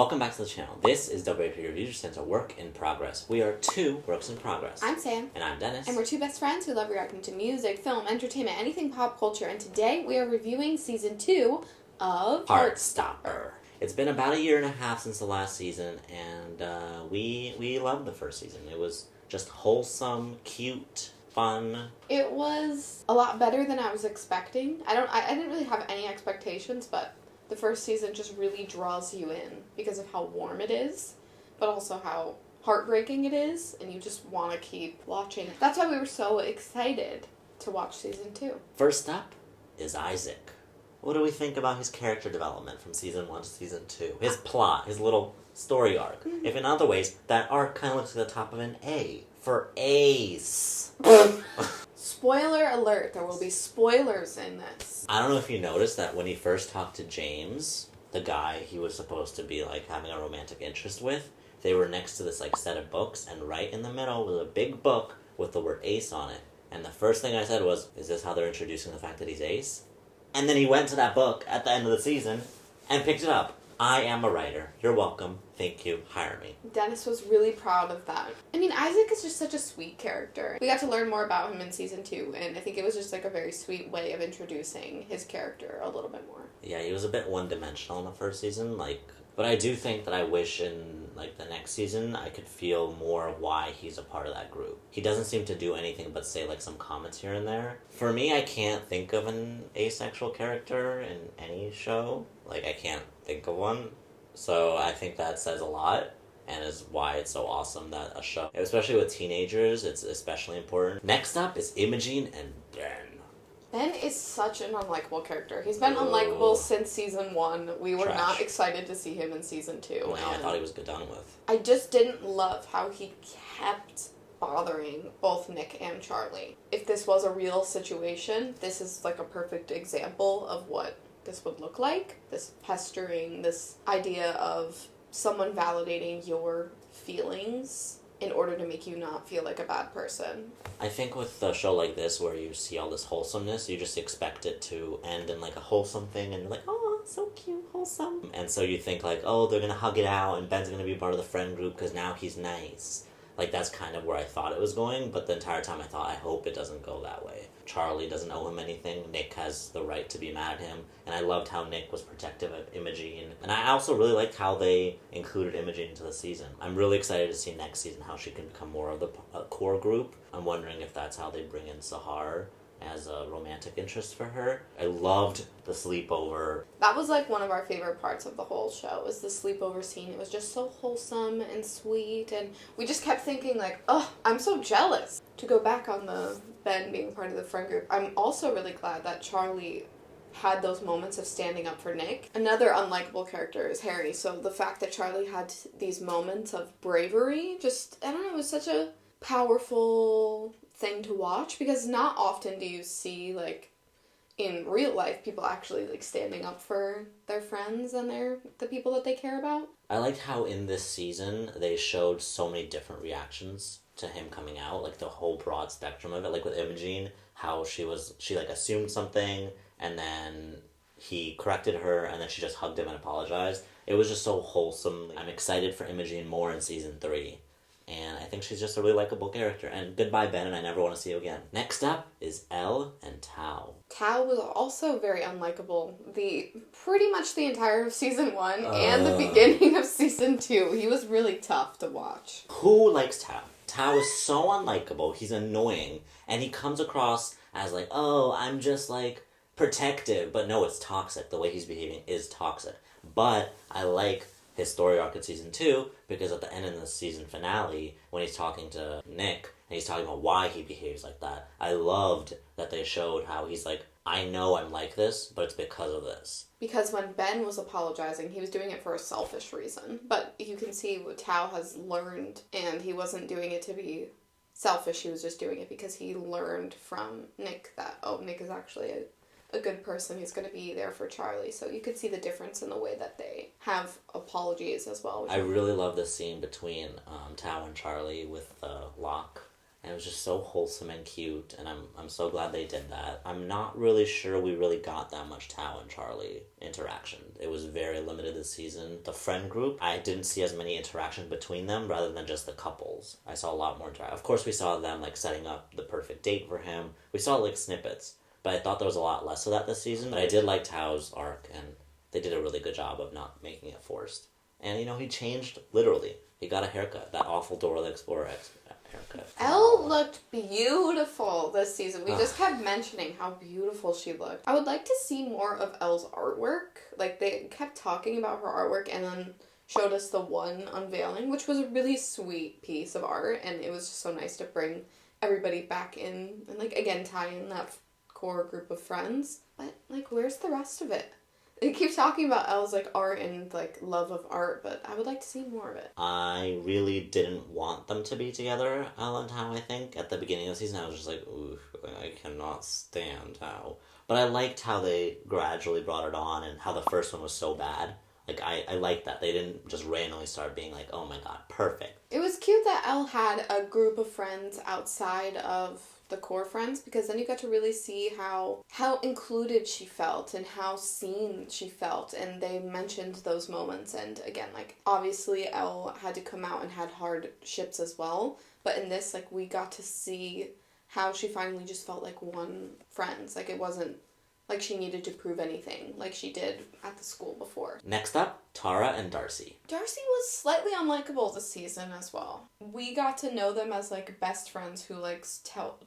Welcome back to the channel. This is WAP Reviews, which stands for Work in Progress. We are two works in progress. I'm Sam. And I'm Dennis. And we're two best friends who love reacting to music, film, entertainment, anything pop culture. And today we are reviewing Season 2 of Heartstopper. It's been about a year and a half since the last season, and we loved the first season. It was just wholesome, cute, fun. It was a lot better than I was expecting. I didn't really have any expectations, but the first season just really draws you in because of how warm it is, but also how heartbreaking it is, and you just want to keep watching. That's why we were so excited to watch Season 2. First up is Isaac. What do we think about his character development from Season 1 to Season 2? His plot, his little story arc. Mm-hmm. If in other ways, that arc kind of looks like the top of an A. For Ace. Spoiler alert, there will be spoilers in this. I don't know if you noticed that when he first talked to James, the guy he was supposed to be like having a romantic interest with, they were next to this like set of books, and right in the middle was a big book with the word Ace on it. And the first thing I said was, is this how they're introducing the fact that he's Ace? And then he went to that book at the end of the season and picked it up. I am a writer. You're welcome. Thank you. Hire me. Dennis was really proud of that. I mean, Isaac is just such a sweet character. We got to learn more about him in Season 2, and I think it was just like a very sweet way of introducing his character a little bit more. Yeah, he was a bit one-dimensional in the first season, but I do think that I wish in the next season I could feel more of why he's a part of that group. He doesn't seem to do anything but say some comments here and there. For me, I can't think of an asexual character in any show. I can't think of one. So I think that says a lot, and is why it's so awesome that a show, especially with teenagers, it's especially important. Next up is Imogene and Ben. Ben is such an unlikable character. He's been unlikable since Season 1. We were not excited to see him in Season 2. No, I thought he was done with. I just didn't love how he kept bothering both Nick and Charlie. If this was a real situation, this is a perfect example of what this would look like. This pestering, this idea of someone validating your feelings in order to make you not feel like a bad person. I think with a show like this where you see all this wholesomeness, you just expect it to end in a wholesome thing, and you're like, oh, so cute, wholesome. And so you think oh, they're gonna hug it out, and Ben's gonna be part of the friend group because now he's nice. That's kind of where I thought it was going, but the entire time I thought, I hope it doesn't go that way. Charlie doesn't owe him anything. Nick has the right to be mad at him, and I loved how Nick was protective of Imogene. And I also really liked how they included Imogene into the season. I'm really excited to see next season how she can become more of the core group. I'm wondering if that's how they bring in Sahar as a romantic interest for her. I loved the sleepover. That was one of our favorite parts of the whole show, was the sleepover scene. It was just so wholesome and sweet, and we just kept thinking oh, I'm so jealous. To go back on the Ben being part of the friend group, I'm also really glad that Charlie had those moments of standing up for Nick. Another unlikable character is Harry, so the fact that Charlie had these moments of bravery, I don't know, it was such a powerful thing to watch, because not often do you see in real life people actually standing up for their friends and the people that they care about. I liked how in this season they showed so many different reactions to him coming out, the whole broad spectrum of it. With Imogene, how she assumed something, and then he corrected her, and then she just hugged him and apologized. It was just so wholesome. I'm excited for Imogene more in Season 3. And I think she's just a really likable character. And goodbye, Ben, and I never want to see you again. Next up is Elle and Tao. Tao was also very unlikable. Pretty much the entire of Season 1 and the beginning of Season 2. He was really tough to watch. Who likes Tao? Tao is so unlikable. He's annoying. And he comes across as oh, I'm just protective. But no, it's toxic. The way he's behaving is toxic. But I like his story arc in Season 2, because at the end of the season finale, when he's talking to Nick, and he's talking about why he behaves like that, I loved that they showed how he's I know I'm like this, but it's because of this. Because when Ben was apologizing, he was doing it for a selfish reason. But you can see what Tao has learned, and he wasn't doing it to be selfish, he was just doing it because he learned from Nick that, Nick is actually a good person who's going to be there for Charlie. So you could see the difference in the way that they have apologies as well. I really love the scene between Tao and Charlie with Locke. And it was just so wholesome and cute, and I'm so glad they did that. I'm not really sure we really got that much Tao and Charlie interaction. It was very limited this season. The friend group, I didn't see as many interactions between them rather than just the couples. I saw a lot more interaction. Of course, we saw them like setting up the perfect date for him. We saw like snippets, but I thought there was a lot less of that this season. But I did like Tao's arc, and they did a really good job of not making it forced. And he changed literally. He got a haircut, that awful Dora the Explorer haircut. Elle looked beautiful this season. We just kept mentioning how beautiful she looked. I would like to see more of Elle's artwork. Like, they kept talking about her artwork and then showed us the one unveiling, which was a really sweet piece of art, and it was just so nice to bring everybody back in and, like, again, tie in that core group of friends. But, like, where's the rest of it? They keep talking about Elle's, like, art and, like, love of art, but I would like to see more of it. I really didn't want them to be together, Elle and Tao, I think. At the beginning of the season, I was just like, ooh, I cannot stand Tao. But I liked how they gradually brought it on and how the first one was so bad. Like, I liked that. They didn't just randomly start being like, oh my god, perfect. It was cute that Elle had a group of friends outside of the core friends, because then you got to really see how included she felt and how seen she felt, and they mentioned those moments. And again, like, obviously Elle had to come out and had hardships as well, but in this, like, we got to see how she finally just felt like one friend. Like, it wasn't like she needed to prove anything like she did at the school before. Next up, Tara and Darcy. Darcy was slightly unlikable this season as well. We got to know them as, like, best friends who, like,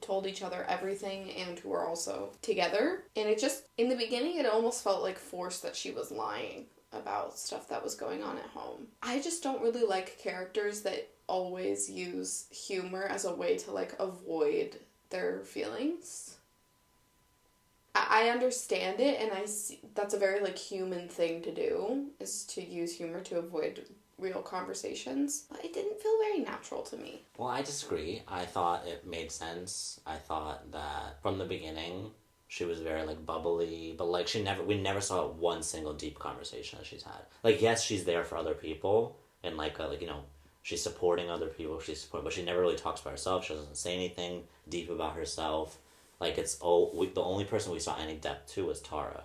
told each other everything and who were also together. And it just, in the beginning, it almost felt like forced that she was lying about stuff that was going on at home. I just don't really like characters that always use humor as a way to, like, avoid their feelings. I understand it, and I see that's a very, like, human thing to do, is to use humor to avoid real conversations, but it didn't feel very natural to me. Well, I disagree. I thought it made sense. I thought that from the beginning, she was very, like, bubbly, but, like, we never saw one single deep conversation that she's had. Like, yes, she's there for other people, and, like, she's supporting other people, but she never really talks about herself. She doesn't say anything deep about herself. Like, the only person we saw any depth to was Tara.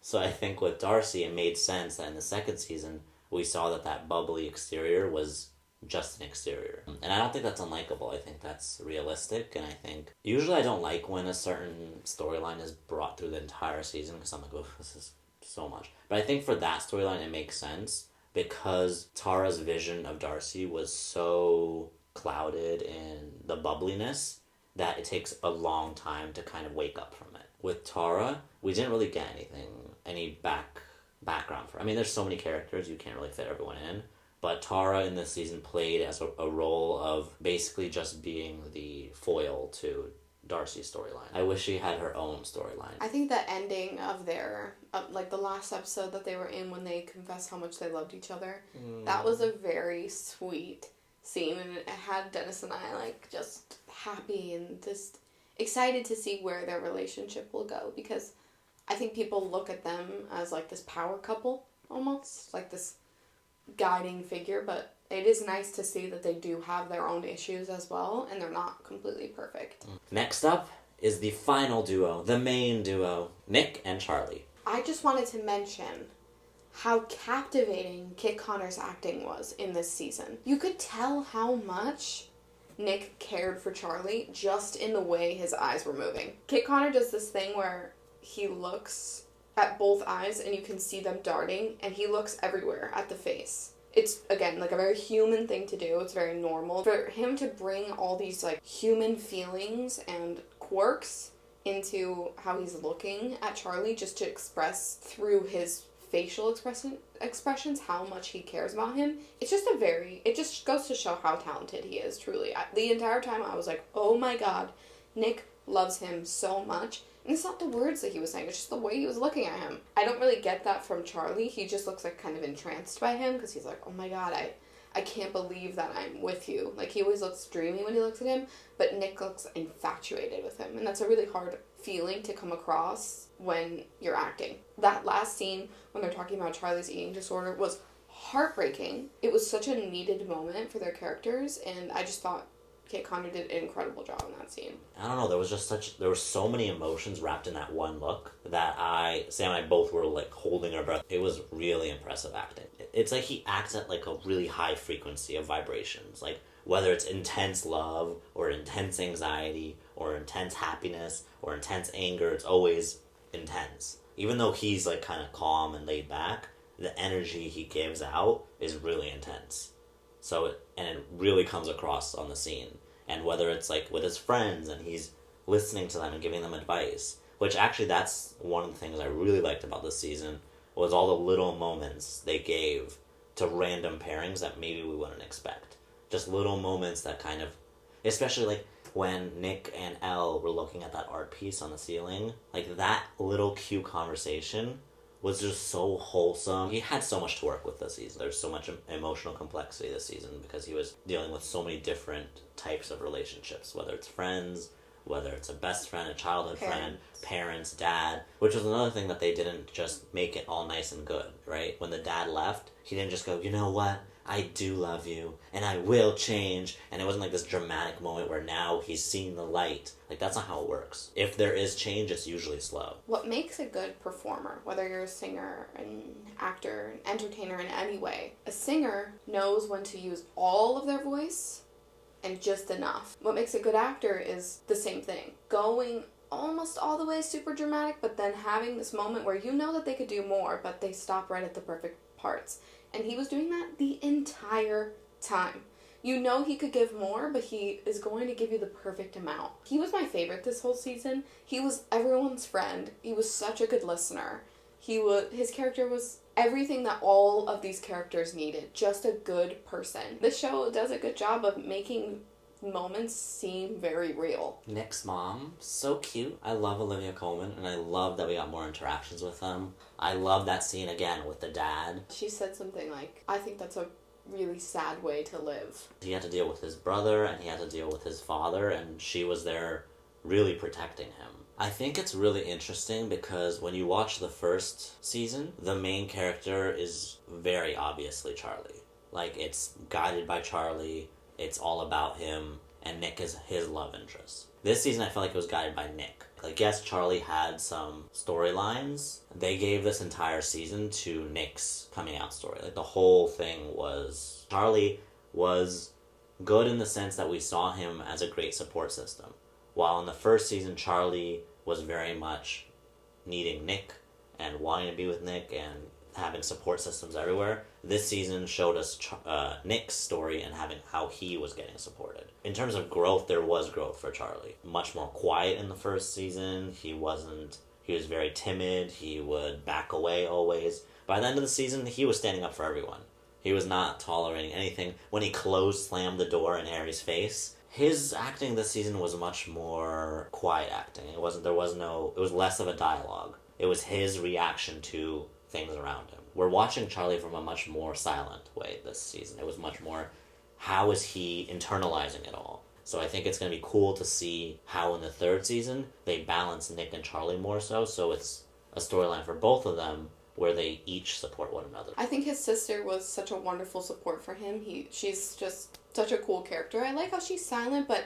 So I think with Darcy, it made sense that in the second season, we saw that bubbly exterior was just an exterior. And I don't think that's unlikable. I think that's realistic, and I think... Usually I don't like when a certain storyline is brought through the entire season, because I'm like, oh, this is so much. But I think for that storyline, it makes sense, because Tara's vision of Darcy was so clouded in the bubbliness that it takes a long time to kind of wake up from it. With Tara, we didn't really get any background for her. I mean, there's so many characters, you can't really fit everyone in, but Tara in this season played as a role of basically just being the foil to Darcy's storyline. I wish she had her own storyline. I think the ending of their, like, the last episode that they were in when they confessed how much they loved each other, that was a very sweet scene, and it had Dennis and I, like, just happy and just excited to see where their relationship will go, because I think people look at them as, like, this power couple, almost, like this guiding figure, but it is nice to see that they do have their own issues as well, and they're not completely perfect. Next up is the final duo, the main duo, Nick and Charlie. I just wanted to mention how captivating Kit Connor's acting was in this season. You could tell how much Nick cared for Charlie just in the way his eyes were moving. Kit Connor does this thing where he looks at both eyes and you can see them darting, and he looks everywhere at the face. It's, again, like, a very human thing to do. It's very normal. For him to bring all these, like, human feelings and quirks into how he's looking at Charlie, just to express through his facial expressions how much he cares about him. It just goes to show how talented he is, truly. The entire time I was like, oh my god, Nick loves him so much. And it's not the words that he was saying, it's just the way he was looking at him. I don't really get that from Charlie. He just looks, like, kind of entranced by him, because he's like, oh my god, I can't believe that I'm with you. Like, he always looks dreamy when he looks at him, but Nick looks infatuated with him, and that's a really hard feeling to come across when you're acting. That last scene when they're talking about Charlie's eating disorder was heartbreaking. It was such a needed moment for their characters, and I just thought Kate Connor did an incredible job in that scene. I don't know, there were so many emotions wrapped in that one look that Sam and I both were like holding our breath. It was really impressive acting. It's like he acts at like a really high frequency of vibrations, like whether it's intense love or intense anxiety or intense happiness or intense anger, it's always intense. Even though he's like kind of calm and laid back, the energy he gives out is really intense. It really comes across on the scene. And whether it's like with his friends and he's listening to them and giving them advice, which actually that's one of the things I really liked about this season, was all the little moments they gave to random pairings that maybe we wouldn't expect. Just little moments that kind of, especially like when Nick and Elle were looking at that art piece on the ceiling, like that little cute conversation was just so wholesome. He had so much to work with this season. There's so much emotional complexity this season because he was dealing with so many different types of relationships, whether it's friends, whether it's a best friend, a childhood friend, parents, dad, which was another thing that they didn't just make it all nice and good, right? When the dad left, he didn't just go, you know what? I do love you, and I will change. And it wasn't like this dramatic moment where now he's seeing the light. Like, that's not how it works. If there is change, it's usually slow. What makes a good performer, whether you're a singer, an actor, an entertainer in any way, a singer knows when to use all of their voice and just enough. What makes a good actor is the same thing. Going almost all the way super dramatic, but then having this moment where you know that they could do more, but they stop right at the perfect parts. And he was doing that the entire time. You know he could give more, but he is going to give you the perfect amount. He was my favorite this whole season. He was everyone's friend. He was such a good listener. His character was everything that all of these characters needed. Just a good person. This show does a good job of making moments seem very real. Nick's mom, so cute. I love Olivia Colman, and I love that we got more interactions with them. I love that scene again with the dad. She said something like, I think that's a really sad way to live. He had to deal with his brother, and he had to deal with his father, and she was there really protecting him. I think it's really interesting because when you watch the first season, the main character is very obviously Charlie. Like, it's guided by Charlie. It's all about him, and Nick is his love interest. This season, I felt like it was guided by Nick. Like, yes, Charlie had some storylines. They gave this entire season to Nick's coming out story. Like, the whole thing was... Charlie was good in the sense that we saw him as a great support system. While in the first season, Charlie was very much needing Nick and wanting to be with Nick and having support systems everywhere. This season showed us Nick's story and having how he was getting supported. In terms of growth, there was growth for Charlie. Much more quiet in the first season. He was very timid. He would back away always. By the end of the season, he was standing up for everyone. He was not tolerating anything. When he slammed the door in Harry's face, his acting this season was much more quiet acting. It was less of a dialogue. It was his reaction to things around him. We're watching Charlie from a much more silent way this season. It was much more, how is he internalizing it all? So I think it's going to be cool to see how in the third season they balance Nick and Charlie more so it's a storyline for both of them where they each support one another. I think his sister was such a wonderful support for him. She's just such a cool character. I like how she's silent, but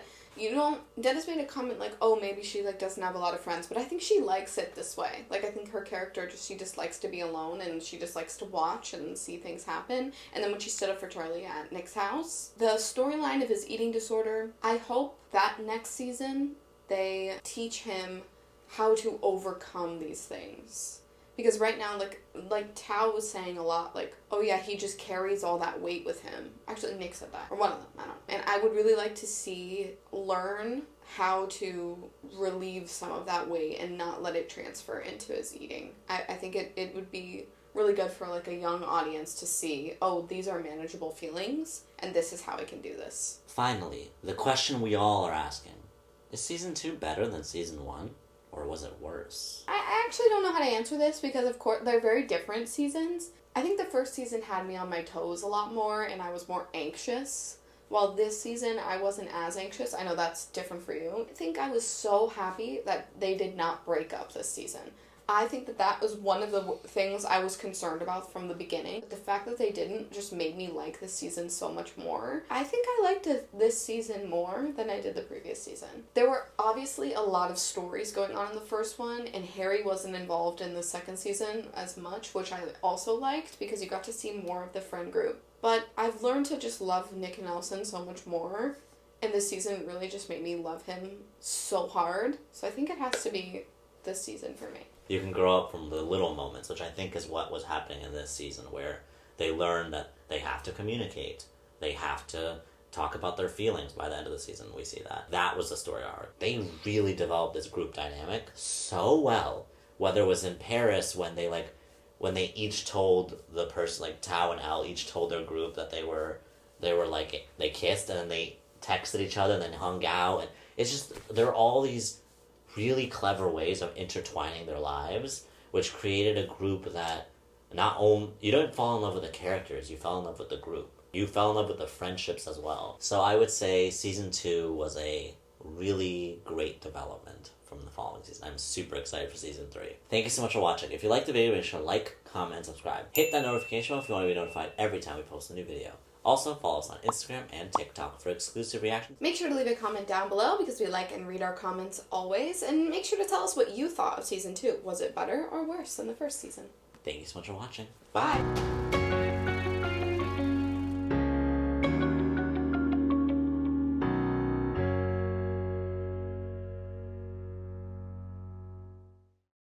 Dennis made a comment like, oh, maybe she like doesn't have a lot of friends, but I think she likes it this way. Like, I think her character she just likes to be alone, and she just likes to watch and see things happen. And then when she stood up for Charlie at Nick's house, the storyline of his eating disorder, I hope that next season they teach him how to overcome these things. Because right now, like Tao was saying a lot, like, oh yeah, he just carries all that weight with him. Actually, Nick said that. Or one of them, I don't know. And I would really like to learn how to relieve some of that weight and not let it transfer into his eating. I think it would be really good for like a young audience to see, oh, these are manageable feelings, and this is how I can do this. Finally, the question we all are asking, is Season 2 better than Season 1? Or was it worse? I actually don't know how to answer this because, of course, they're very different seasons. I think the first season had me on my toes a lot more and I was more anxious. While this season, I wasn't as anxious. I know that's different for you. I think I was so happy that they did not break up this season. I think that that was one of the things I was concerned about from the beginning. The fact that they didn't just made me like this season so much more. I think I liked this season more than I did the previous season. There were obviously a lot of stories going on in the first one, and Harry wasn't involved in the second season as much, which I also liked because you got to see more of the friend group. But I've learned to just love Nick and Nelson so much more, and this season really just made me love him so hard. So I think it has to be this season for me. You can grow up from the little moments, which I think is what was happening in this season, where they learn that they have to communicate. They have to talk about their feelings. By the end of the season, we see that. That was the story arc. They really developed this group dynamic so well, whether it was in Paris when they each told the person, like Tao and Elle each told their group that they were like, they kissed and then they texted each other and then hung out. And it's just, there are all these really clever ways of intertwining their lives, which created a group that not only, you don't fall in love with the characters, you fell in love with the group. You fell in love with the friendships as well. So I would say season 2 was a really great development from the following season. I'm super excited for season 3. Thank you so much for watching. If you liked the video, make sure to like, comment, and subscribe. Hit that notification bell if you want to be notified every time we post a new video. Also, follow us on Instagram and TikTok for exclusive reactions. Make sure to leave a comment down below because we like and read our comments always. And make sure to tell us what you thought of season 2. Was it better or worse than the first season? Thank you so much for watching. Bye.